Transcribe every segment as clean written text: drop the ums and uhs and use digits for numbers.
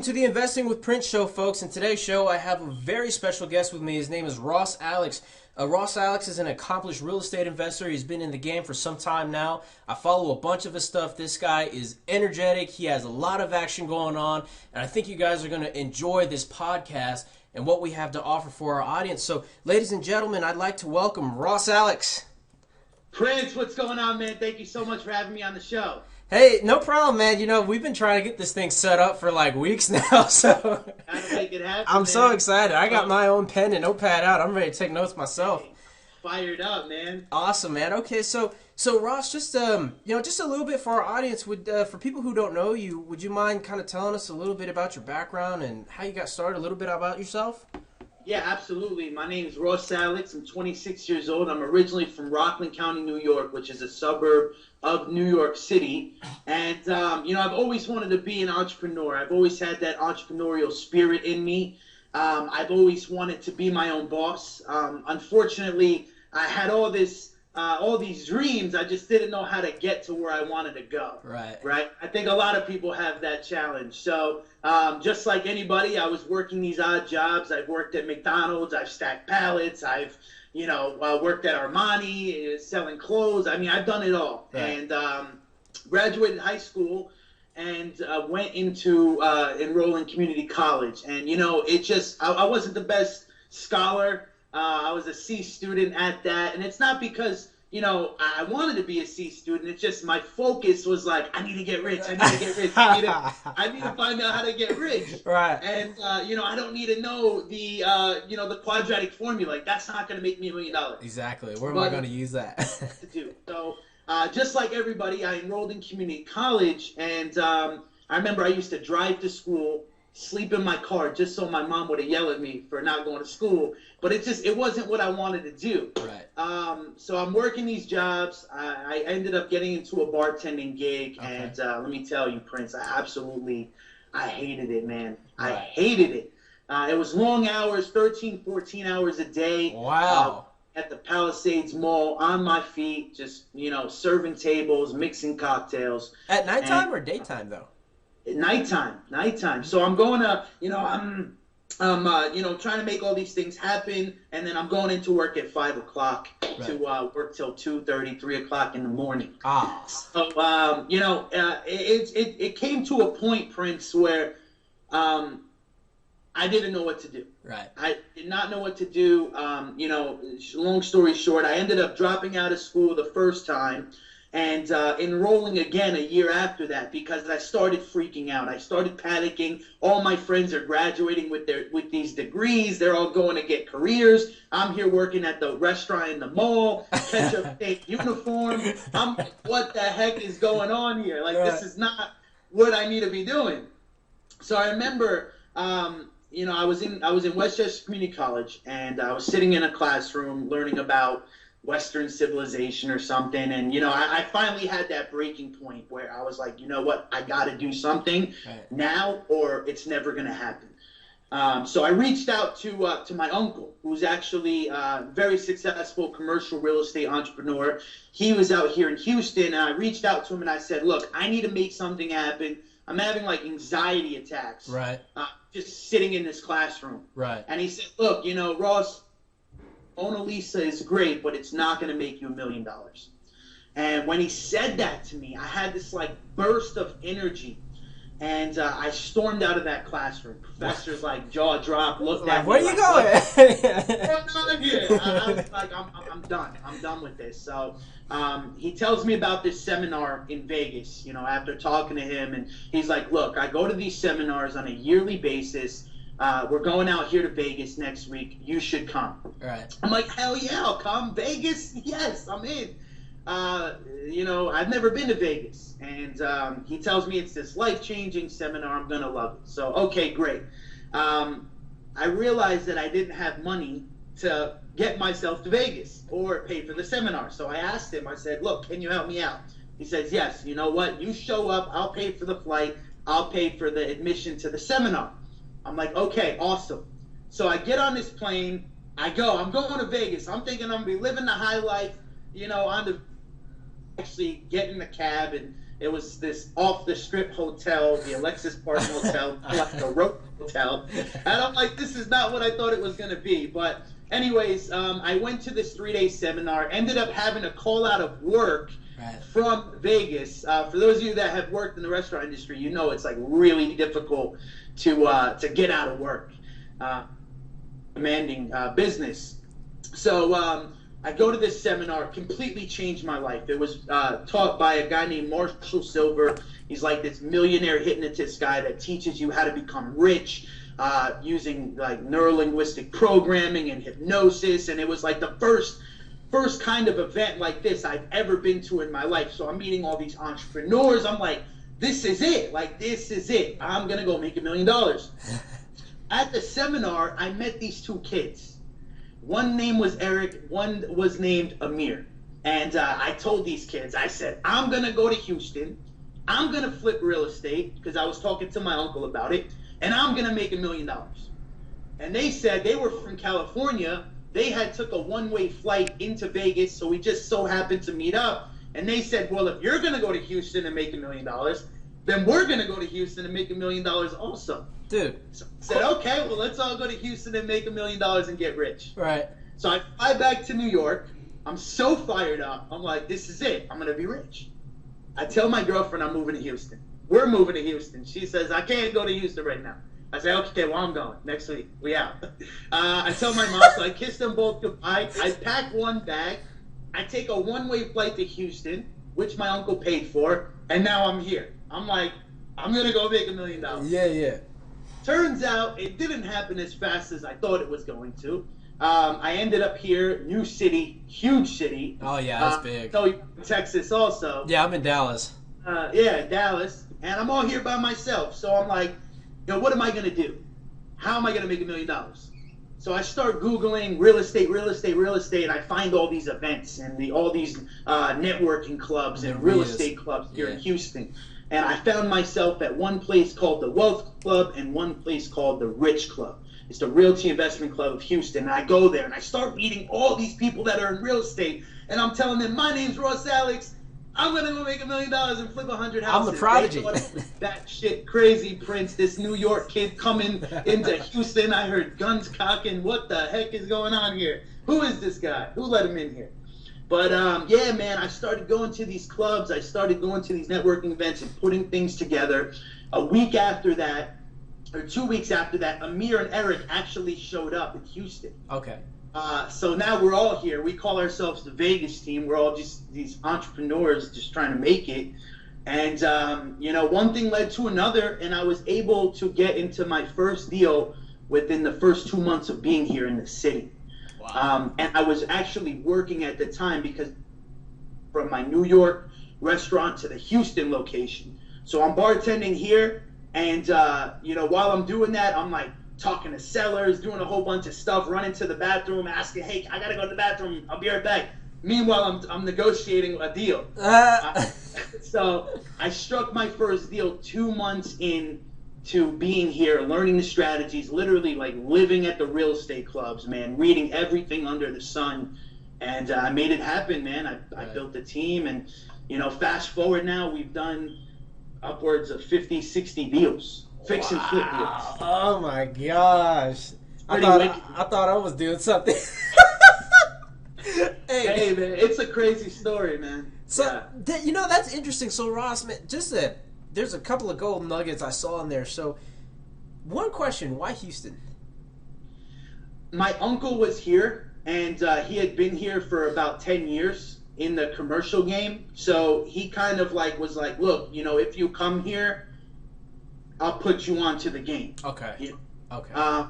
to the Investing with Prince show, folks. In today's show, I have a very special guest with me. His name is Ross Alex. Ross Alex is an accomplished real estate investor. He's been in the game for some time now. I follow a bunch of his stuff. This guy is energetic. He has a lot of action going on, and I think you guys are going to enjoy this podcast and what we have to offer for our audience. So, ladies and gentlemen, I'd like to welcome Ross Alex. Prince, what's going on, man? Thank you so much for having me on the show. Hey, no problem, man. You know, we've been trying to get this thing set up for like weeks now, so Gotta make it happen, I'm man. so excited. I got my own pen and notepad out. I'm ready to take notes myself. Fired up, man. Awesome, man. Okay, so Ross, just just a little bit for our audience. For people who don't know you, would you mind kind of telling us a little bit about your background and how you got started? A little bit about yourself. Yeah, absolutely. My name is Ross Alex. I'm 26 years old. I'm originally from Rockland County, New York, which is a suburb of New York City. And, I've always wanted to be an entrepreneur. I've always had that entrepreneurial spirit in me. I've always wanted to be my own boss. Unfortunately, I had all these dreams. I just didn't know how to get to where I wanted to go. Right. I think a lot of people have that challenge. So just like anybody, I was working these odd jobs. I've worked at McDonald's. I've stacked pallets. I've worked at Armani, selling clothes. I mean, I've done it all. Right. And graduated high school and went into enroll in community college. And, I wasn't the best scholar. I was a C student at that. And it's not because, I wanted to be a C student. It's just my focus was like, I need to get rich. I need to get rich. I need to find out how to get rich. Right. And, I don't need to know the quadratic formula. Like, that's not going to make me $1 million. Exactly. Where am I going to use that? To do. So, just like everybody, I enrolled in community college. And I remember I used to drive to school, sleep in my car just so my mom would yell at me for not going to school. But it wasn't what I wanted to do. Right. So I'm working these jobs. I ended up getting into a bartending gig. Okay. And let me tell you, Prince, I hated it, man. Right. I hated it. It was long hours, 13, 14 hours a day. Wow. At the Palisades Mall, on my feet, just, serving tables, mixing cocktails. At nighttime or daytime, though? Nighttime. So I'm going to, I'm trying to make all these things happen, and then I'm going into work at 5 o'clock to work till 2:30, 3 o'clock in the morning. Ah. So, it came to a point, Prince, where I didn't know what to do. Right. I did not know what to do. Long story short, I ended up dropping out of school the first time and enrolling again a year after that because I started freaking out. I started panicking. All my friends are graduating with these degrees. They're all going to get careers. I'm here working at the restaurant in the mall, ketchup state uniform. I'm like, what the heck is going on here? Like, This is not what I need to be doing. So I remember, I was in Westchester Community College, and I was sitting in a classroom learning about Western civilization or something, and I finally had that breaking point where I was like, you know what, I got to do something now, or it's never going to happen. So I reached out to my uncle, who's actually a very successful commercial real estate entrepreneur. He was out here in Houston, and I reached out to him and I said, look, I need to make something happen. I'm having like anxiety attacks. Right. Just sitting in this classroom. Right. And he said, look, Ross, Mona Lisa is great, but it's not going to make you $1 million. And when he said that to me, I had this like burst of energy, and I stormed out of that classroom. Professor's like jaw dropped, looked at me. Where you going? What's going on here? I was like, I'm done. I'm done with this. So he tells me about this seminar in Vegas. After talking to him, and he's like, look, I go to these seminars on a yearly basis. We're going out here to Vegas next week. You should come. Right. I'm like, hell yeah, I'll come. Vegas? Yes, I'm in. I've never been to Vegas. And he tells me it's this life-changing seminar. I'm going to love it. So, okay, great. I realized that I didn't have money to get myself to Vegas or pay for the seminar. So I asked him, I said, look, can you help me out? He says, yes. You know what? You show up. I'll pay for the flight. I'll pay for the admission to the seminar. I'm like, okay, awesome. So I get on this plane. I'm going to Vegas. I'm thinking I'm going to be living the high life, actually get in the cab and It was this off the strip hotel, the Alexis Park Hotel, like the Rope Hotel. And I'm like, this is not what I thought it was going to be. But anyways, I went to this 3-day seminar, ended up having to call out of work from Vegas. For those of you that have worked in the restaurant industry, you know it's like really difficult to get out of work, demanding business. So I go to this seminar, completely changed my life. It was taught by a guy named Marshall Silver. He's like this millionaire hypnotist guy that teaches you how to become rich using like neuro-linguistic programming and hypnosis. And it was like the first kind of event like this I've ever been to in my life. So I'm meeting all these entrepreneurs. I'm like, this is it. Like, this is it. I'm going to go make $1 million. At the seminar, I met these two kids. One name was Eric, one was named Amir. And I told these kids, I said, I'm going to go to Houston. I'm going to flip real estate because I was talking to my uncle about it. And I'm going to make $1 million. And they said they were from California. They had took a one-way flight into Vegas. So we just so happened to meet up. And they said, well, if you're going to go to Houston and make $1 million, then we're going to go to Houston and make $1 million also. Dude. So I said, okay, well, let's all go to Houston and make $1 million and get rich. Right. So I fly back to New York. I'm so fired up. I'm like, this is it. I'm going to be rich. I tell my girlfriend I'm moving to Houston. We're moving to Houston. She says, I can't go to Houston right now. I say, okay, well, I'm going. Next week. We out. I tell my mom, so I kiss them both goodbye. I pack one bag. I take a one-way flight to Houston, which my uncle paid for, and now I'm here. I'm like, I'm going to go make $1 million. Yeah. Turns out it didn't happen as fast as I thought it was going to. I ended up here, new city, huge city. Oh, yeah, that's big. So Texas also. Yeah, I'm in Dallas. Dallas. And I'm all here by myself. So I'm like, what am I going to do? How am I going to make $1 million? So I start Googling real estate, and I find all these events and all these networking clubs and real estate clubs here in Houston. And I found myself at one place called the Wealth Club and one place called the Rich Club. It's the Realty Investment Club of Houston. And I go there and I start meeting all these people that are in real estate. And I'm telling them, my name's Ross Alex. I'm going to go make $1 million and flip 100 houses. I'm the prodigy. That shit crazy Prince, this New York kid coming into Houston. I heard guns cocking. What the heck is going on here? Who is this guy? Who let him in here? But yeah, man, I started going to these clubs. I started going to these networking events and putting things together. A week after that, or 2 weeks after that, Amir and Eric actually showed up in Houston. Okay. So now we're all here. We call ourselves the Vegas team. We're all just these entrepreneurs just trying to make it. And, one thing led to another, and I was able to get into my first deal within the first 2 months of being here in the city. Wow. And I was actually working at the time because from my New York restaurant to the Houston location. So I'm bartending here, and, while I'm doing that, I'm like talking to sellers, doing a whole bunch of stuff, running to the bathroom, asking, hey, I got to go to the bathroom. I'll be right back. Meanwhile, I'm negotiating a deal. So I struck my first deal 2 months into being here, learning the strategies, literally like living at the real estate clubs, man, reading everything under the sun. And I made it happen, man. I built a team, and, fast forward now, we've done upwards of 50, 60 deals. Fix and flip deals. Oh my gosh. I thought I was doing something. Hey, man, it's a crazy story, man. So, that's interesting. So, Ross, man, there's a couple of gold nuggets I saw in there. So, one question, why Houston? My uncle was here, and he had been here for about 10 years in the commercial game. So, he kind of was like, look, if you come here, I'll put you onto the game. Okay. Okay.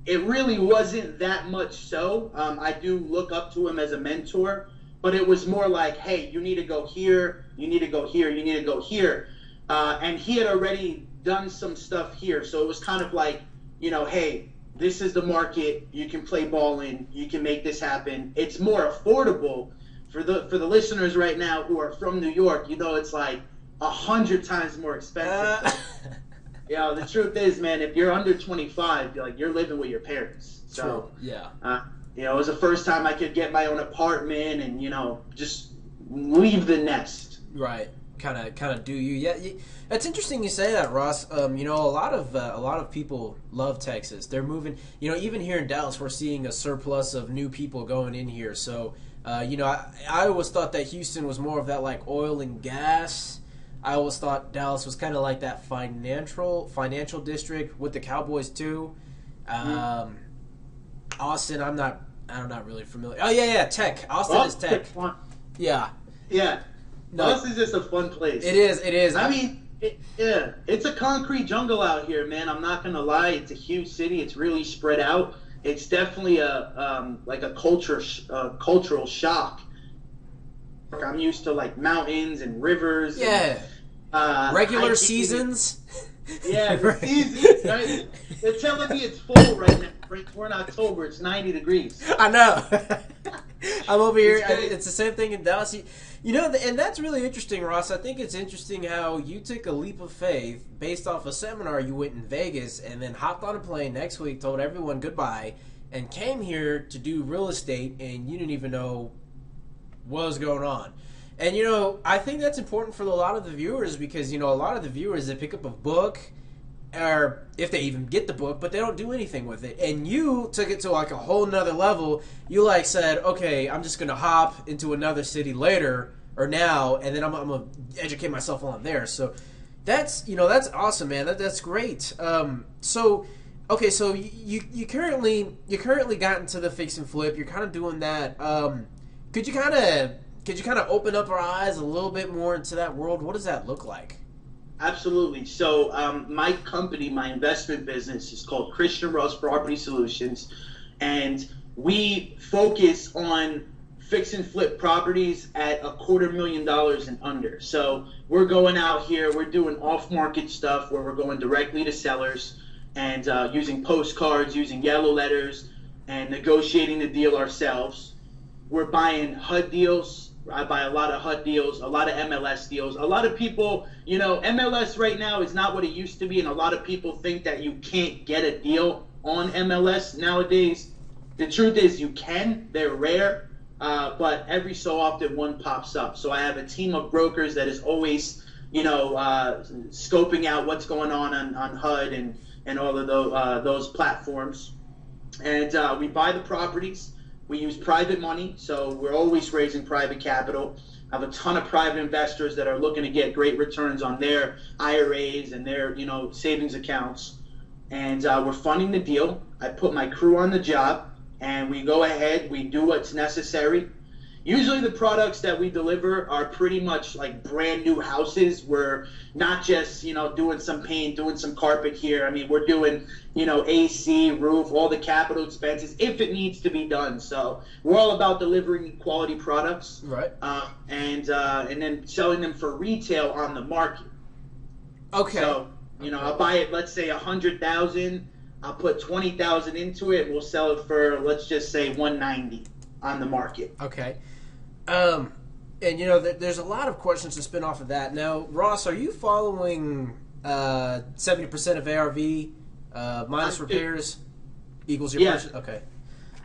It really wasn't that much so. I do look up to him as a mentor, but it was more like, hey, you need to go here, you need to go here, you need to go here. And he had already done some stuff here. So it was kind of like, hey, this is the market. You can play ball in. You can make this happen. It's more affordable for the listeners right now who are from New York. It's like 100 times more expensive. The truth is, man, if you're under 25, you're living with your parents. So, true. Yeah. It was the first time I could get my own apartment and, just leave the nest. Right. kind of do you. Yeah, it's interesting you say that, Ross. You know, a lot of people love Texas. They're moving. You know, even here in Dallas, we're seeing a surplus of new people going in here. So, you know, I always thought that Houston was more of that like oil and gas. I always thought Dallas was kind of like that financial district with the Cowboys too. Austin, I'm not really familiar. Oh yeah, tech. Austin is tech. Yeah. Yeah. No. Austin's just a fun place. It is. I mean, it's a concrete jungle out here, man. I'm not gonna lie. It's a huge city. It's really spread out. It's definitely like a cultural shock. I'm used to like mountains and rivers. Yeah. And, regular seasons. Yeah, the seasons. Right? They're telling me it's full right now. We're in October. It's 90 degrees. I know. I'm over here. It's the same thing in Dallas. You know, and that's really interesting, Ross. I think it's interesting how you took a leap of faith based off a seminar you went in Vegas and then hopped on a plane next week, told everyone goodbye, and came here to do real estate, and you didn't even know what was going on. And, you know, I think that's important for a lot of the viewers because, you know, a lot of the viewers, they pick up a book, or if they even get the book, but they don't do anything with it. And you took it to like a whole nother level. You like said, okay, I'm just going to hop into another city later or now, and then I'm going to educate myself on there. So that's, you know, that's awesome, man. That's great. So you currently got into the fix and flip. You're kind of doing that. Could you kind of open up our eyes a little bit more into that world? What does that look like? Absolutely. So my company, my investment business is called Christian Ross Property Solutions, and we focus on fix and flip properties at $250,000 and under. So we're going out here, we're doing off-market stuff where we're going directly to sellers and using postcards, using yellow letters, and negotiating the deal ourselves. We're buying HUD deals. I buy a lot of HUD deals, a lot of MLS deals. A lot of people, you know, MLS right now is not what it used to be, and a lot of people think that you can't get a deal on MLS nowadays. The truth is you can. They're rare, but every so often one pops up. So I have a team of brokers that is always, you know, scoping out what's going on HUD and all of those platforms. And we buy the properties. We use private money, so we're always raising private capital. I have a ton of private investors that are looking to get great returns on their IRAs and their, you know, savings accounts. And we're funding the deal. I put my crew on the job, and we go ahead. We do what's necessary. Usually the products that we deliver are pretty much like brand new houses. We're not just, you know, doing some paint, doing some carpet here. I mean, we're doing, you know, AC, roof, all the capital expenses if it needs to be done. So we're all about delivering quality products, right? And then selling them for retail on the market. Okay. So, you know, I'll buy it, let's say $100,000. I'll put $20,000 into it. We'll sell it for, let's just say, $190 on the market. Okay. And, you know, there's a lot of questions to spin off of that. Now, Ross, are you following 70% of ARV minus repairs equals your purchase? Okay.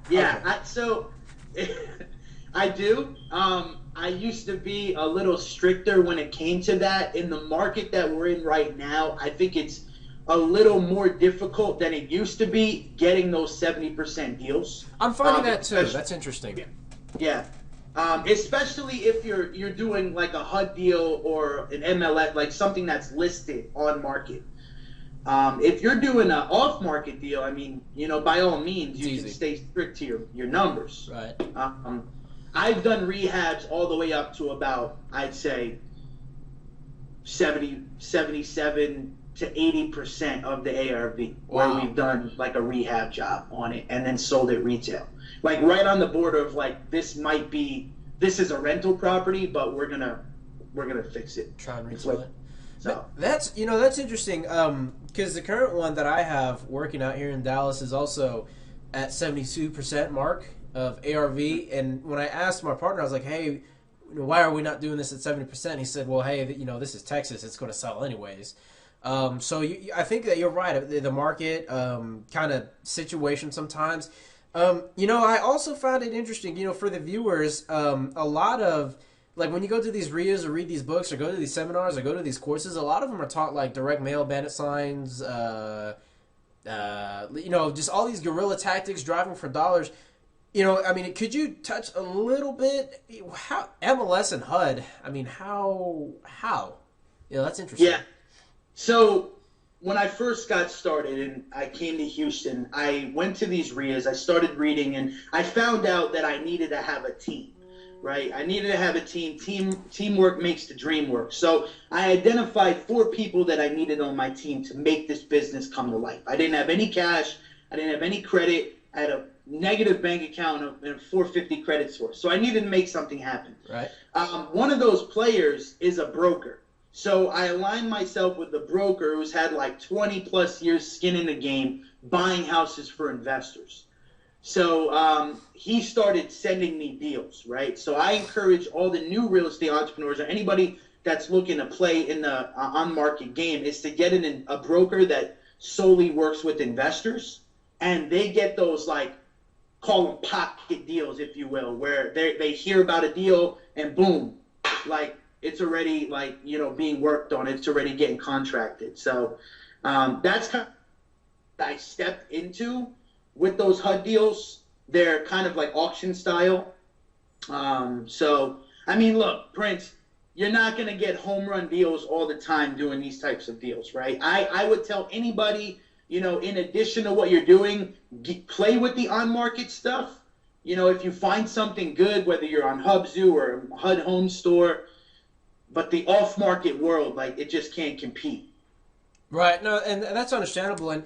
Yeah, okay. I do. I used to be a little stricter when it came to that. In the market that we're in right now, I think it's a little more difficult than it used to be getting those 70% deals. I'm finding that too. That's interesting. Yeah. Especially if you're doing like a HUD deal or an MLS, like something that's listed on market. If you're doing an off-market deal, I mean, you know, by all means, you can stay strict to your numbers. Right. I've done rehabs all the way up to about, I'd say, 77 to 80% of the ARV, where we've done like a rehab job on it and then sold it retail. Like right on the border of like, this is a rental property, but we're gonna fix it. Try and resell it. So that's interesting. Because the current one that I have working out here in Dallas is also at 72% mark of ARV. And when I asked my partner, I was like, hey, why are we not doing this at 70%? He said, well, hey, you know, this is Texas. It's going to sell anyways. So I think that you're right. The market kind of situation sometimes. You know, I also found it interesting, you know, for the viewers, a lot of like when you go to these RIAs or read these books or go to these seminars or go to these courses, a lot of them are taught like direct mail, bandit signs, just all these guerrilla tactics, driving for dollars. I mean, could you touch a little bit how MLS and HUD? I mean, how? That's interesting. Yeah. So when I first got started and I came to Houston, I went to these RIAs. I started reading, and I found out that I needed to have a team. Right, I needed to have a team. Teamwork makes the dream work. So I identified 4 people that I needed on my team to make this business come to life. I didn't have any cash. I didn't have any credit. I had a negative bank account and a 450 credit score. So I needed to make something happen. Right. One of those players is a broker. So I aligned myself with the broker who's had like 20 plus years skin in the game, buying houses for investors. So he started sending me deals, right? So I encourage all the new real estate entrepreneurs or anybody that's looking to play in the on-market game is to get in a broker that solely works with investors, and they get those, like, call them pocket deals, if you will, where they hear about a deal and boom, like it's already like, being worked on. It's already getting contracted. So that's kind of what I stepped into. With those HUD deals, they're kind of like auction style. So, I mean, look, Prince, you're not going to get home run deals all the time doing these types of deals, right? I would tell anybody, in addition to what you're doing, play with the on-market stuff. If you find something good, whether you're on Hubzu or HUD Home Store, but the off-market world, like, it just can't compete. Right. No, and that's understandable. And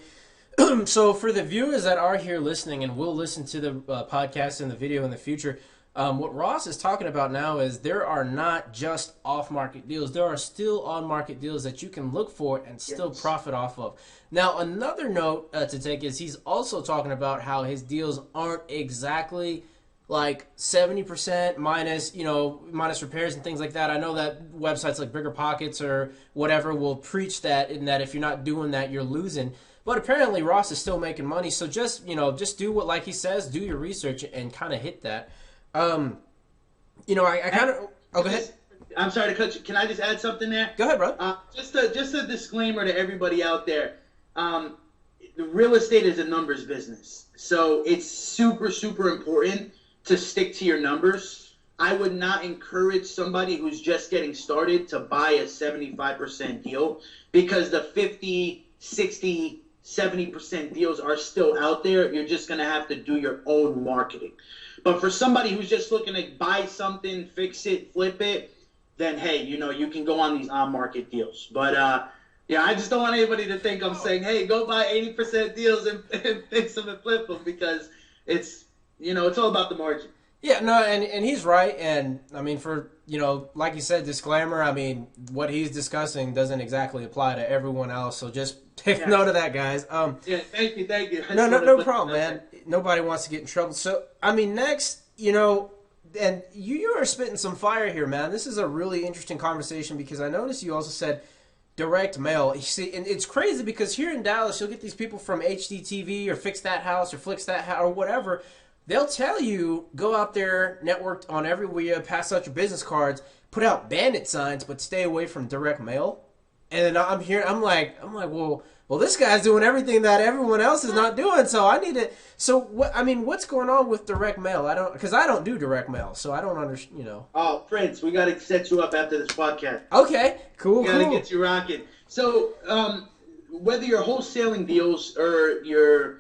so for the viewers that are here listening and will listen to the podcast and the video in the future, what Ross is talking about now is there are not just off-market deals. There are still on-market deals that you can look for and still profit off of. Now, another note to take is he's also talking about how his deals aren't exactly like 70% minus repairs and things like that. I know that websites like Bigger Pockets or whatever will preach that, in that if you're not doing that, you're losing. But apparently Ross is still making money, so just do what, like he says, do your research and kind of hit that. I kind of. Oh, go ahead. I'm sorry to cut you. Can I just add something there? Go ahead, bro. Just a disclaimer to everybody out there. The real estate is a numbers business, so it's super, super important to stick to your numbers. I would not encourage somebody who's just getting started to buy a 75% deal, because the 50, 60, 70% deals are still out there. You're just going to have to do your own marketing. But for somebody who's just looking to buy something, fix it, flip it, then, hey, you can go on these on-market deals. But, I just don't want anybody to think I'm saying, hey, go buy 80% deals and fix them and flip them, because it's all about the margin. Yeah, no, and he's right. And, I mean, for, like you said, disclaimer, I mean, what he's discussing doesn't exactly apply to everyone else. So just take note of that, guys. Thank you. No problem, man. Nobody wants to get in trouble. So, I mean, next, and you are spitting some fire here, man. This is a really interesting conversation, because I noticed you also said direct mail. You see, and it's crazy because here in Dallas, you'll get these people from HDTV or Fix That House or Flix That House or whatever. They'll tell you, go out there, network on everywhere, pass out your business cards, put out bandit signs, but stay away from direct mail. And then I'm like, well, this guy's doing everything that everyone else is not doing, so I need to. So what's going on with direct mail? Because I don't do direct mail, so I don't understand. Oh, Prince, we got to set you up after this podcast. Okay, cool. We got to get you rocking. So, whether you're wholesaling deals or you're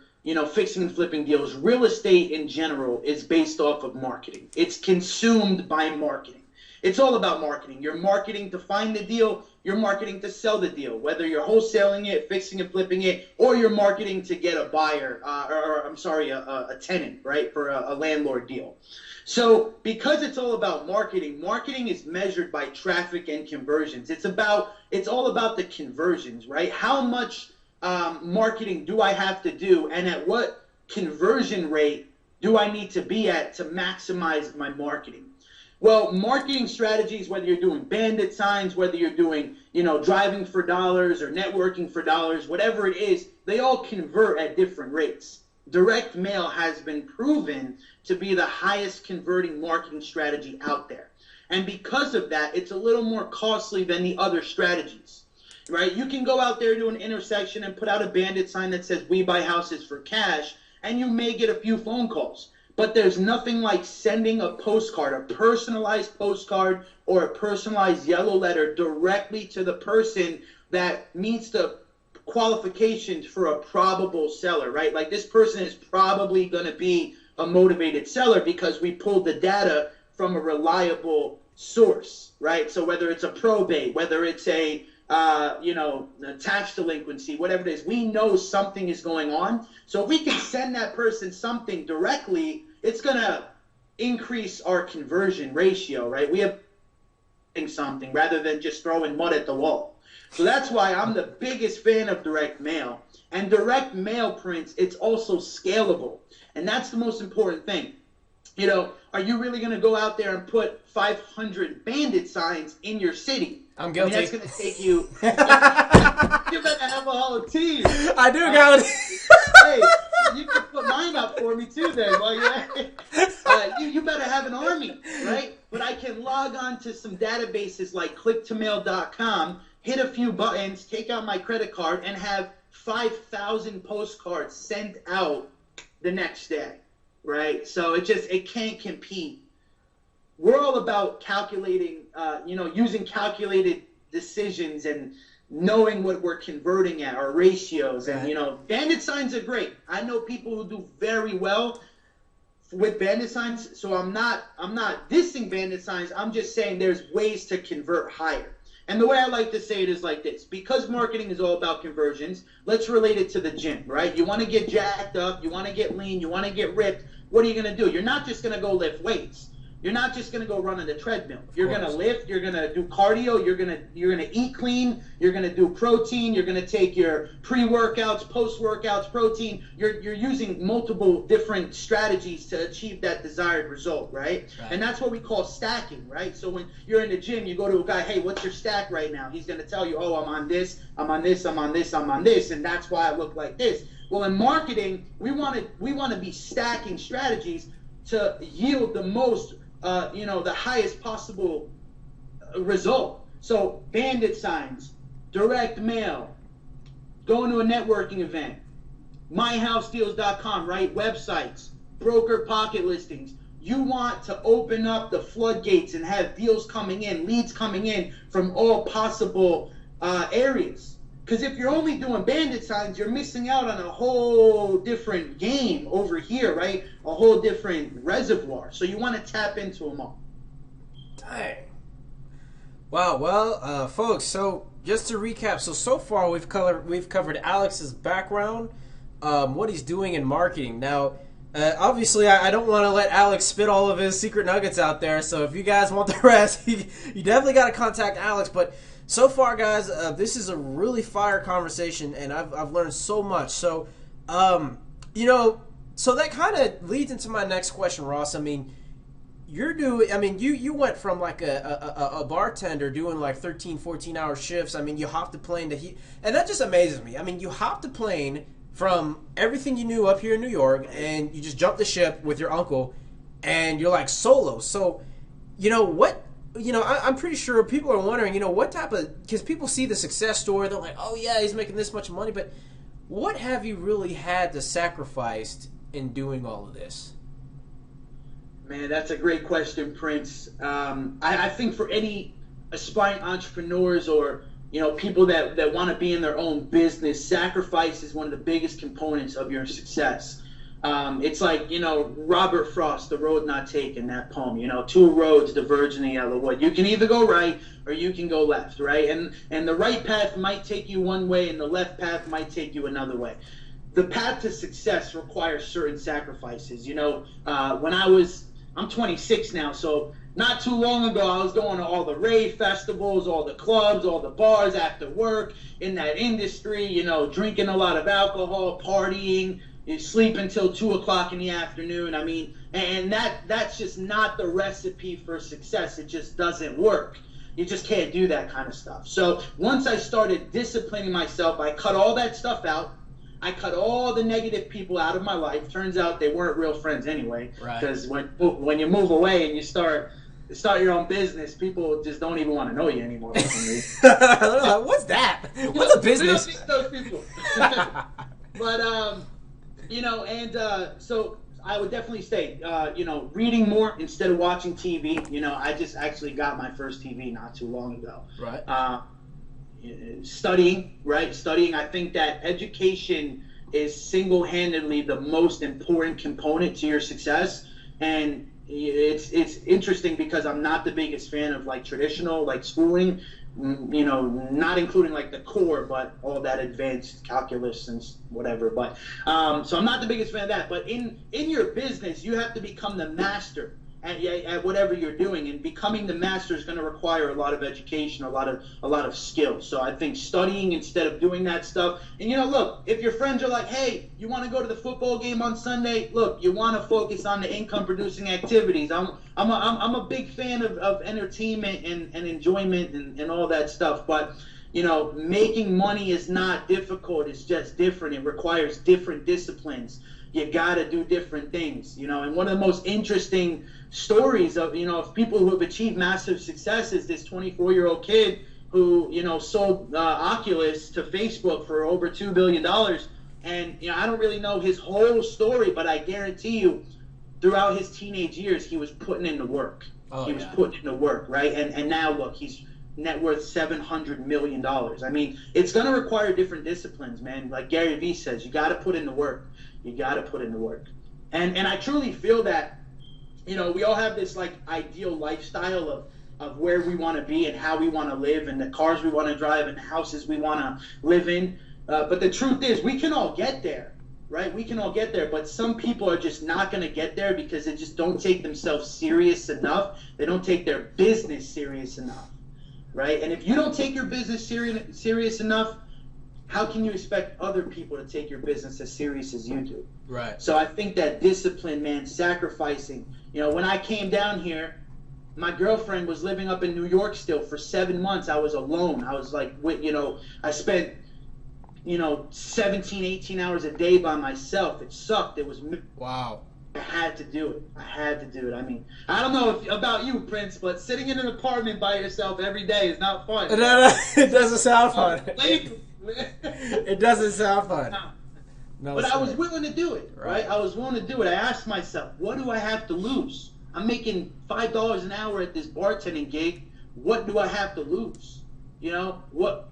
fixing and flipping deals, real estate in general is based off of marketing. It's consumed by marketing. It's all about marketing. You're marketing to find the deal. You're marketing to sell the deal. Whether you're wholesaling it, fixing and flipping it, or you're marketing to get a buyer, a tenant, right, for a landlord deal. So because it's all about marketing, marketing is measured by traffic and conversions. It's all about the conversions, right? How much marketing do I have to do, and at what conversion rate do I need to be at to maximize my marketing? Well, marketing strategies, whether you're doing bandit signs, whether you're doing, driving for dollars or networking for dollars, whatever it is, they all convert at different rates. Direct mail has been proven to be the highest converting marketing strategy out there. And because of that, it's a little more costly than the other strategies, right? You can go out there to an intersection and put out a bandit sign that says "We buy houses for cash," and you may get a few phone calls. But there's nothing like sending a postcard, a personalized postcard or a personalized yellow letter directly to the person that meets the qualifications for a probable seller, right? Like this person is probably going to be a motivated seller because we pulled the data from a reliable source, right? So whether it's a probate, whether it's a tax delinquency, whatever it is, we know something is going on. So if we can send that person something directly, it's going to increase our conversion ratio, right? We have something rather than just throwing mud at the wall. So that's why I'm the biggest fan of direct mail. And direct mail, Prince, it's also scalable. And that's the most important thing. You know, are you really going to go out there and put 500 bandit signs in your city? I'm guilty. I mean, that's going to take you. You better have a whole team. I do got it. Hey, you can put mine up for me too then. Well, you better have an army, right? But I can log on to some databases like clicktomail.com, hit a few buttons, take out my credit card, and have 5,000 postcards sent out the next day, right? So it can't compete. We're all about calculating, using calculated decisions and knowing what we're converting at, our ratios. And, bandit signs are great. I know people who do very well with bandit signs. So I'm not dissing bandit signs. I'm just saying there's ways to convert higher. And the way I like to say it is like this. Because marketing is all about conversions, let's relate it to the gym, right? You want to get jacked up, you want to get lean, you want to get ripped. What are you going to do? You're not just going to go lift weights. You're not just going to go run on the treadmill. You're going to lift, you're going to do cardio, you're going to eat clean, you're going to do protein, you're going to take your pre-workouts, post-workouts, protein. You're using multiple different strategies to achieve that desired result, right? And that's what we call stacking, right? So when you're in the gym, you go to a guy, hey, what's your stack right now? He's going to tell you, oh, I'm on this, I'm on this, I'm on this, I'm on this, and that's why I look like this. Well, in marketing, we want to be stacking strategies to yield the most the highest possible result. So bandit signs, direct mail, going to a networking event, myhousedeals.com, right? Websites, broker pocket listings. You want to open up the floodgates and have deals coming in, leads coming in from all possible areas. Because if you're only doing bandit signs, you're missing out on a whole different game over here, right? A whole different reservoir. So you want to tap into them all. Dang. Wow. Well, folks. So just to recap, so far we've covered Alex's background, what he's doing in marketing. Now, obviously, I don't want to let Alex spit all of his secret nuggets out there. So if you guys want the rest, you definitely got to contact Alex. But so far, guys, this is a really fire conversation, and I've learned so much. So, so that kind of leads into my next question, Ross. I mean, you went from like a bartender doing like 13, 14-hour shifts. I mean, you hopped a plane to heat, and that just amazes me. I mean, you hopped a plane from everything you knew up here in New York, and you just jumped the ship with your uncle, and you're like solo. So, I'm pretty sure people are wondering, what type of, because people see the success story, they're like, oh yeah, he's making this much money, but what have you really had to sacrifice in doing all of this? Man, that's a great question, Prince. I think for any aspiring entrepreneurs or, people that want to be in their own business, sacrifice is one of the biggest components of your success. It's like, Robert Frost, The Road Not Taken, that poem, two roads diverge in the yellow wood. You can either go right or you can go left, right? And the right path might take you one way and the left path might take you another way. The path to success requires certain sacrifices. I'm 26 now, so not too long ago I was going to all the rave festivals, all the clubs, all the bars after work in that industry, drinking a lot of alcohol, partying. You sleep until 2 o'clock in the afternoon. I mean, and that's just not the recipe for success. It just doesn't work. You just can't do that kind of stuff. So once I started disciplining myself, I cut all that stuff out. I cut all the negative people out of my life. Turns out they weren't real friends anyway. Because when you move away and you start start your own business, people just don't even want to know you anymore. What's that? What's a business? We don't need those people. But so I would definitely say, reading more instead of watching TV. I just actually got my first TV not too long ago. Right. Studying, right? Studying. I think that education is single-handedly the most important component to your success, and it's interesting because I'm not the biggest fan of like traditional like schooling, not including like the core, but all that advanced calculus and whatever. But so I'm not the biggest fan of that. But in your business, you have to become the master at whatever you're doing, and becoming the master is going to require a lot of education, a lot of skill. So I think studying instead of doing that stuff. And look, if your friends are like, hey, you want to go to the football game on Sunday? Look, you want to focus on the income producing activities. I'm a big fan of entertainment and enjoyment and all that stuff. But making money is not difficult. It's just different. It requires different disciplines. You got to do different things, and one of the most interesting stories of people who have achieved massive success is this 24-year-old kid who sold Oculus to Facebook for over $2 billion. And I don't really know his whole story, but I guarantee you throughout his teenage years he was putting in the work. He was putting in the work, right? And now look, he's net worth $700 million. I mean, it's going to require different disciplines, man. Like Gary Vee says, you got to put in the work. You got to put in the work. And I truly feel that, we all have this like ideal lifestyle of where we want to be and how we want to live and the cars we want to drive and the houses we want to live in. But the truth is we can all get there, right? We can all get there. But some people are just not going to get there because they just don't take themselves serious enough. They don't take their business serious enough, right? And if you don't take your business serious enough, how can you expect other people to take your business as serious as you do? Right. So I think that discipline, man, sacrificing. When I came down here, my girlfriend was living up in New York still for 7 months. I was alone. I was like, I spent, 17, 18 hours a day by myself. It sucked. It was wow. I had to do it. I mean, I don't know about you, Prince, but sitting in an apartment by yourself every day is not fun. No, it doesn't sound fun. It doesn't sound fun. No, but I was willing to do it, right? I was willing to do it. I asked myself, what do I have to lose? I'm making $5 an hour at this bartending gig. What do I have to lose? What?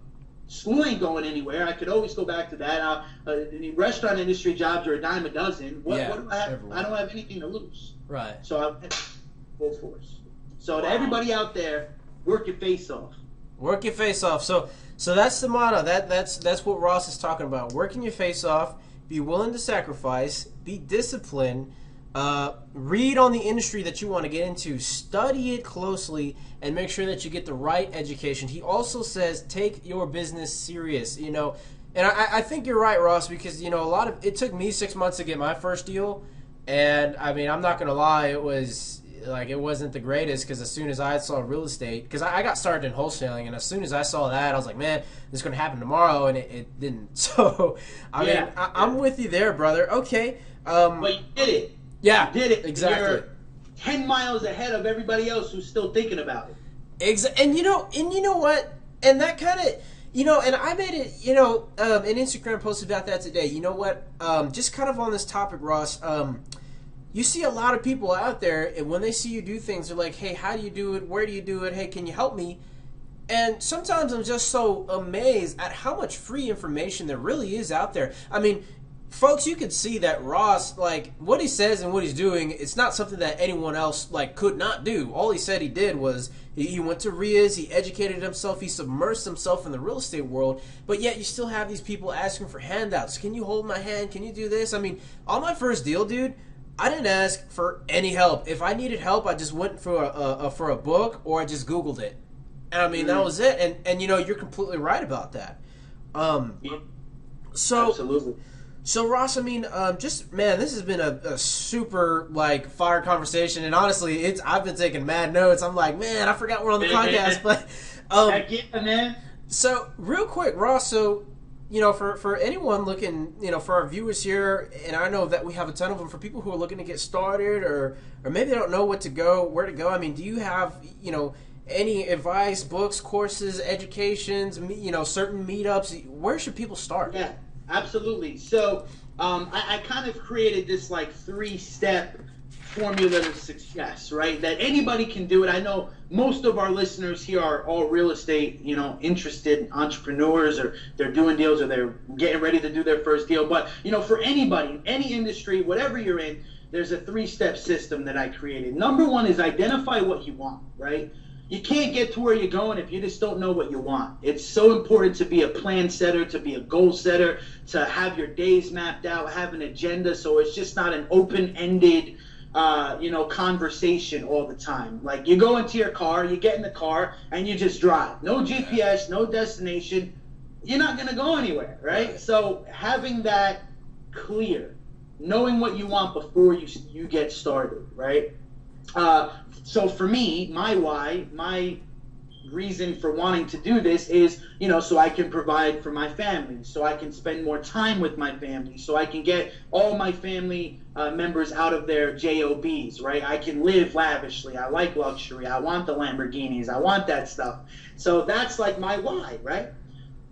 School ain't going anywhere. I could always go back to that. The restaurant industry jobs are a dime a dozen. What do I have? Everyone. I don't have anything to lose. Right. So I went full force. So to everybody out there, work your face off. Work your face off. So that's the motto. That's what Ross is talking about. Working your face off. Be willing to sacrifice. Be disciplined. Read on the industry that you want to get into. Study it closely and make sure that you get the right education. He also says take your business serious. And I think you're right, Ross, because it took me 6 months to get my first deal, and I mean I'm not gonna lie, it wasn't the greatest because as soon as I saw real estate, because I got started in wholesaling, and as soon as I saw that, I was like, man, this is going to happen tomorrow, and it didn't. So, I'm with you there, brother. Okay. But you did it. Yeah. You did it. Exactly. You're 10 miles ahead of everybody else who's still thinking about it. And you know what? And that kind of, and I made it, an Instagram post about that today. You know what? Just kind of on this topic, Ross, you see a lot of people out there, and when they see you do things, they're like, hey, how do you do it? Where do you do it? Hey, can you help me? And sometimes I'm just so amazed at how much free information there really is out there. I mean, folks, you could see that Ross, like, what he says and what he's doing, it's not something that anyone else, like, could not do. All he said he did was he went to RIAs, he educated himself, he submersed himself in the real estate world, but yet you still have these people asking for handouts. Can you hold my hand? Can you do this? I mean, on my first deal, dude, I didn't ask for any help. If I needed help, I just went for a book or I just Googled it. And I mean, that was it. And you're completely right about that. So, absolutely. So, Ross, I mean, this has been a super, fire conversation. And honestly, I've been taking mad notes. I'm like, man, I forgot we're on the podcast. But, Heck yeah, man. So, real quick, Ross, so for anyone looking, for our viewers here, and I know that we have a ton of them, for people who are looking to get started, or maybe they don't know where to go. I mean, do you have, any advice, books, courses, educations, certain meetups? Where should people start? Yeah, absolutely. So I kind of created this like 3-step formula of success, right? That anybody can do it. I know most of our listeners here are all real estate, interested entrepreneurs, or they're doing deals, or they're getting ready to do their first deal. But, for anybody, any industry, whatever you're in, there's a 3-step system that I created. Number 1 is identify what you want, right? You can't get to where you're going if you just don't know what you want. It's so important to be a plan setter, to be a goal setter, to have your days mapped out, have an agenda, so it's just not an open-ended conversation all the time. Like, you go into your car, you get in the car, and you just drive. No GPS, no destination. You're not going to go anywhere, right? So having that clear, knowing what you want before you get started, right? So for me, my why, my reason for wanting to do this is, so I can provide for my family, so I can spend more time with my family, so I can get all my family members out of their JOBs, right? I can live lavishly. I like luxury. I want the Lamborghinis. I want that stuff. So that's like my why, right?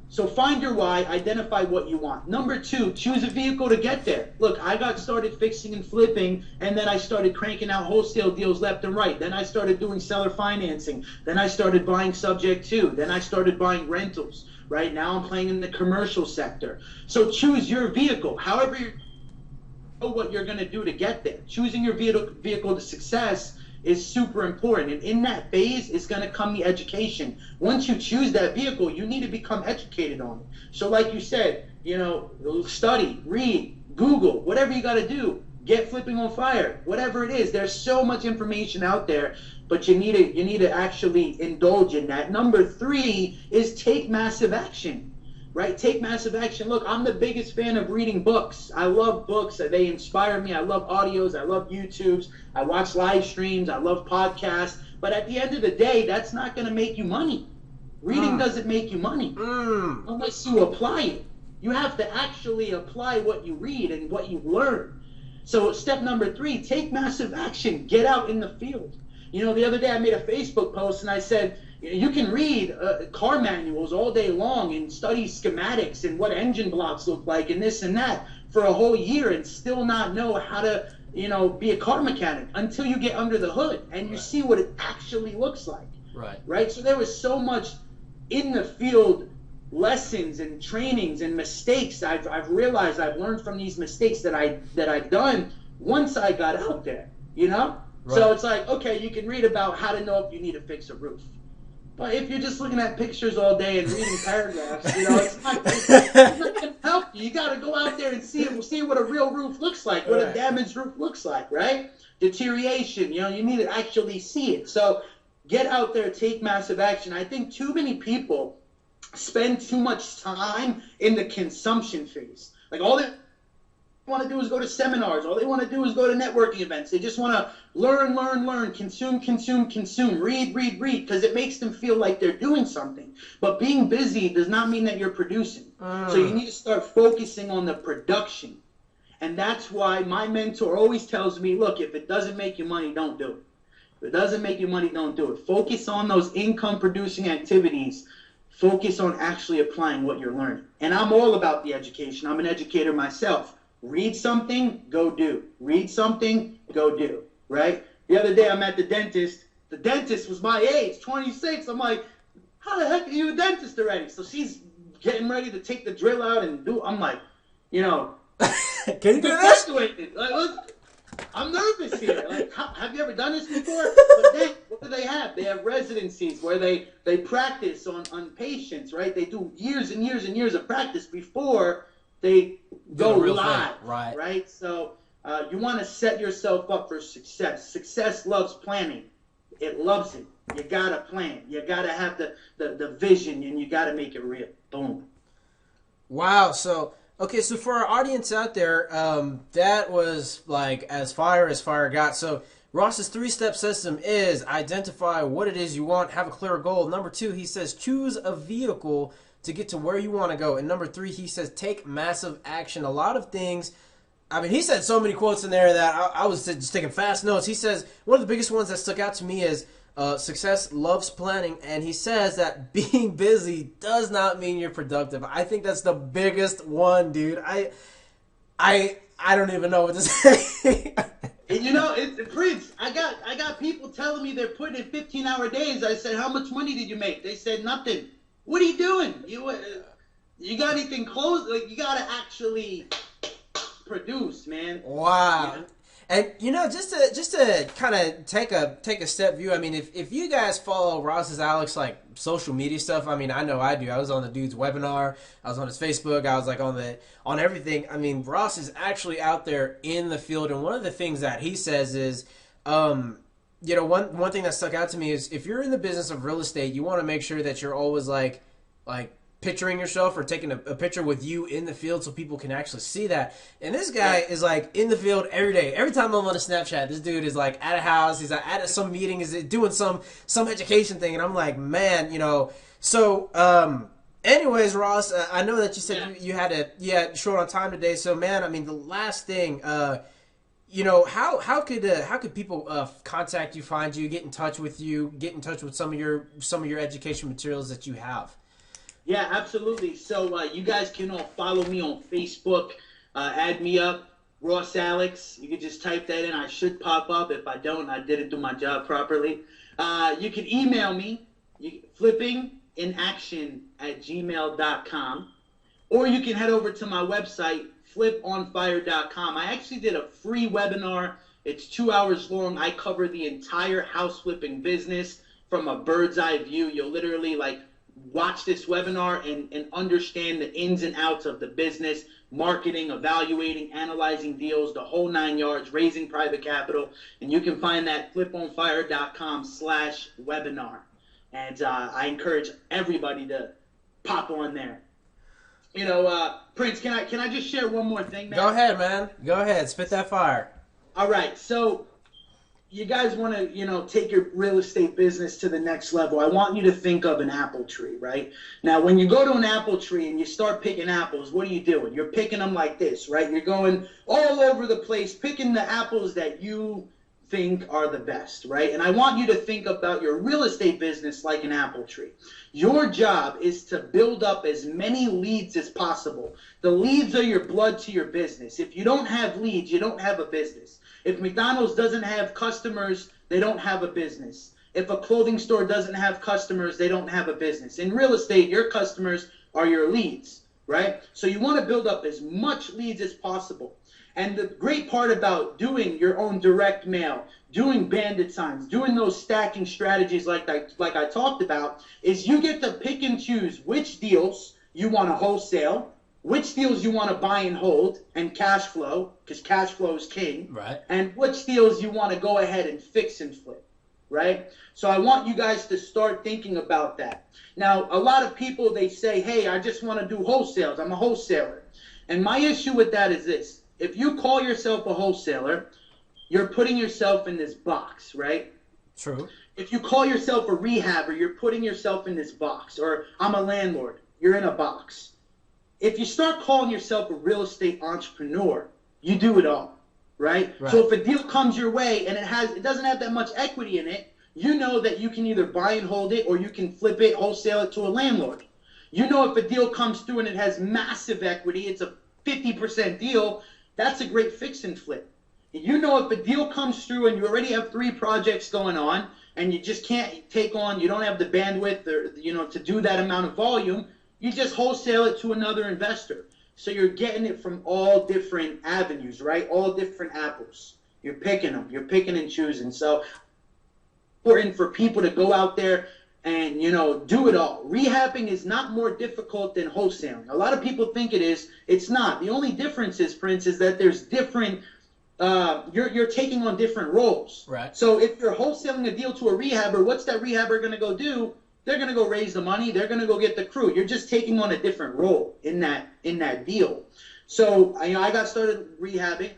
So find your why, identify what you want. Number 2, choose a vehicle to get there. Look, I got started fixing and flipping, and then I started cranking out wholesale deals left and right. Then I started doing seller financing. Then I started buying subject to. Then I started buying rentals. Right now I'm playing in the commercial sector. So choose your vehicle. However you know what you're going to do to get there. Choosing your vehicle to success is super important, and in that phase is going to come the education. Once you choose that vehicle, you need to become educated on it. So like you said, study, read, Google, whatever you got to do, get flipping on fire, whatever it is. There's so much information out there, but you need to actually indulge in that. Number 3 is take massive action. Right? Take massive action. Look, I'm the biggest fan of reading books. I love books. They inspire me. I love audios. I love YouTubes. I watch live streams. I love podcasts. But at the end of the day, that's not going to make you money. Reading doesn't make you money unless you apply it. You have to actually apply what you read and what you learn. So step number 3, take massive action. Get out in the field. The other day I made a Facebook post and I said, you can read car manuals all day long and study schematics and what engine blocks look like and this and that for a whole year and still not know how to, be a car mechanic until you get under the hood and you see what it actually looks like. Right? So there was so much in the field lessons and trainings and mistakes I've realized I've learned from these mistakes that I've done once I got out there, So it's like, okay, you can read about how to know if you need to fix a roof. But if you're just looking at pictures all day and reading paragraphs, it's not going to help you. You got to go out there and see what a real roof looks like, what a damaged roof looks like, right? Deterioration, you need to actually see it. So get out there, take massive action. I think too many people spend too much time in the consumption phase. Like all they want to do is go to seminars. All they want to do is go to networking events. They just want to learn, consume, read, because it makes them feel like they're doing something. But being busy does not mean that you're producing. So you need to start focusing on the production. And that's why my mentor always tells me, look, if it doesn't make you money, don't do it. If it doesn't make you money, don't do it. Focus on those income-producing activities. Focus on actually applying what you're learning. And I'm all about the education. I'm an educator myself. Read something, go do. Read something, go do. Right? The other day I'm at the dentist. The dentist was my age, 26. I'm like, how the heck are you a dentist already? So she's getting ready to take the drill out and do. I'm like, can you do this? Like, I'm nervous here. Like, have you ever done this before? But what do they have? They have residencies where they practice on patients, right? They do years and years and years of practice before they go live, right? So you want to set yourself up for success. Success loves planning. It loves it. You got to plan. You got to have the vision, and you got to make it real. Boom. Wow. So for our audience out there, that was like as fire got. So Ross's 3-step system is identify what it is you want, have a clear goal. Number 2, he says choose a vehicle to get to where you want to go. And number 3, he says, take massive action. A lot of things. I mean, he said so many quotes in there that I was just taking fast notes. He says, one of the biggest ones that stuck out to me is, success loves planning, and he says that being busy does not mean you're productive. I think that's the biggest one, dude. I don't even know what to say. And you know, Prince, I got people telling me they're putting in 15-hour days. I said, how much money did you make? They said nothing. What are you doing? You got anything close? Like, you got to actually produce, man. Wow. You know? And you know, just to kind of take a step view. I mean, if you guys follow Ross's Alex like social media stuff, I mean, I know I do. I was on the dude's webinar. I was on his Facebook. I was like on everything. I mean, Ross is actually out there in the field. And one of the things that he says is, you know, one thing that stuck out to me is if you're in the business of real estate, you want to make sure that you're always like picturing yourself or taking a picture with you in the field so people can actually see that. And this guy is like in the field every day. Every time I'm on a Snapchat, this dude is like at a house. He's at some meeting. Is doing some education thing. And I'm like, man, you know. So, anyways, Ross, I know that you said you had short on time today. So, man, I mean, the last thing, you know, how could people contact you, find you, get in touch with you, get in touch with some of your education materials that you have? Yeah, absolutely. So you guys can all follow me on Facebook. Add me up, Ross Alex. You can just type that in. I should pop up. If I don't, I didn't do my job properly. You can email me, flippinginaction@gmail.com. Or you can head over to my website, fliponfire.com. I actually did a free webinar. It's 2 hours long. I cover the entire house flipping business from a bird's eye view. You'll literally watch this webinar and understand the ins and outs of the business, marketing, evaluating, analyzing deals, the whole 9 yards, raising private capital. And you can find that fliponfire.com/webinar. And I encourage everybody to pop on there. You know, Prince, can I just share one more thing, man? Go ahead, man. Go ahead. Spit that fire. All right. So you guys want to, you know, take your real estate business to the next level. I want you to think of an apple tree, right? Now, when you go to an apple tree and you start picking apples, what are you doing? You're picking them like this, right? You're going all over the place, picking the apples that you think are the best, right? And I want you to think about your real estate business like an apple tree. Your job is to build up as many leads as possible. The leads are your blood to your business. If you don't have leads, you don't have a business. If McDonald's doesn't have customers, they don't have a business. If a clothing store doesn't have customers, they don't have a business. In real estate, your customers are your leads, right? So you want to build up as much leads as possible. And the great part about doing your own direct mail, doing bandit signs, doing those stacking strategies like I talked about, is you get to pick and choose which deals you want to wholesale, which deals you want to buy and hold and cash flow, because cash flow is king, right? And which deals you want to go ahead and fix and flip, right? So I want you guys to start thinking about that. Now, a lot of people, they say, hey, I just want to do wholesales. I'm a wholesaler. And my issue with that is this. If you call yourself a wholesaler, you're putting yourself in this box, right? True. If you call yourself a rehabber, you're putting yourself in this box. Or I'm a landlord, you're in a box. If you start calling yourself a real estate entrepreneur, you do it all, right? So if a deal comes your way and it doesn't have that much equity in it, you know that you can either buy and hold it or you can flip it, wholesale it to a landlord. You know if a deal comes through and it has massive equity, it's a 50% deal, that's a great fix and flip. You know if a deal comes through and you already have 3 projects going on and you just can't take on, you don't have the bandwidth or, you know, to do that amount of volume, you just wholesale it to another investor. So you're getting it from all different avenues, right? All different apples. You're picking them. You're picking and choosing. So important for people to go out there and, you know, do it all. Rehabbing is not more difficult than wholesaling. A lot of people think it is. It's not. The only difference is, Prince, is that there's different, you're taking on different roles. Right. So So if you're wholesaling a deal to a rehabber, what's that rehabber going to go do? They're going to go raise the money. They're going to go get the crew. You're just taking on a different role in that deal. So I got started rehabbing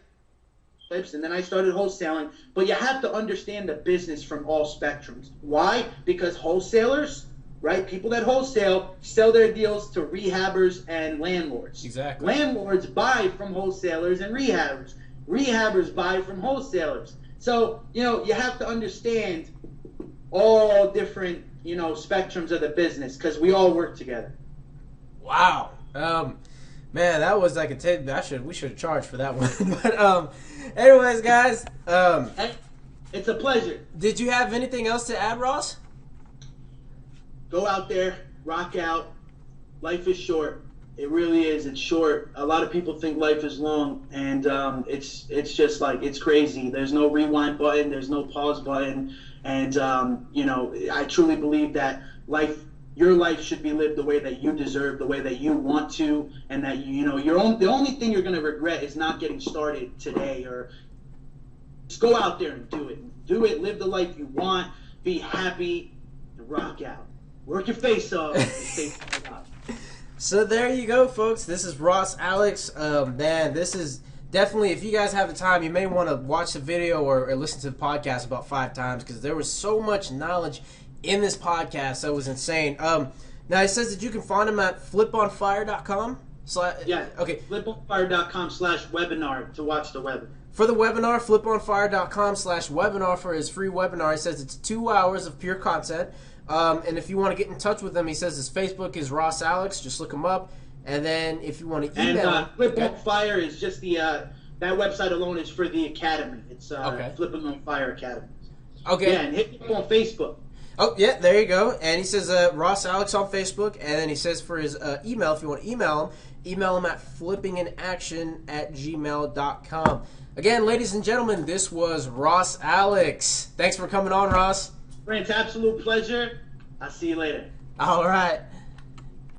flips, and then I started wholesaling. But you have to understand the business from all spectrums. Why? Because wholesalers, right? People that wholesale sell their deals to rehabbers and landlords. Exactly. Landlords buy from wholesalers and rehabbers. Rehabbers buy from wholesalers. So, you know, you have to understand all different, you know, spectrums of the business because we all work together. Wow. Man, that was like a tip. We should have charged for that one. But anyways, guys, it's a pleasure. Did you have anything else to add, Ross? Go out there, rock out. Life is short. It really is. It's short. A lot of people think life is long, and it's just like, it's crazy. There's no rewind button. There's no pause button. And, you know, I truly believe that your life should be lived the way that you deserve, the way that you want to, and that, you know, the only thing you're going to regret is not getting started today. Or just go out there and do it. Do it. Live the life you want. Be happy and rock out. Work your face off and stay up. So there you go, folks. This is Ross Alex. Man, this is definitely, if you guys have the time, you may want to watch the video or listen to the podcast about 5 times because there was so much knowledge in this podcast that was insane. Now, it says that you can find him at fliponfire.com. Yeah. Okay. fliponfire.com/webinar to watch the webinar. For the webinar, fliponfire.com/webinar for his free webinar. It says it's 2 hours of pure content. And if you want to get in touch with him, he says his Facebook is Ross Alex. Just look him up. And then if you want to email him. Flip on Fire is just that website alone is for the academy. It's Flipping on Fire Academy. Okay. Yeah, and hit him on Facebook. Oh, yeah, there you go. And he says Ross Alex on Facebook. And then he says for his email, if you want to email him at flippinginaction@gmail.com. Again, ladies and gentlemen, this was Ross Alex. Thanks for coming on, Ross. It's an absolute pleasure. I'll see you later. All right.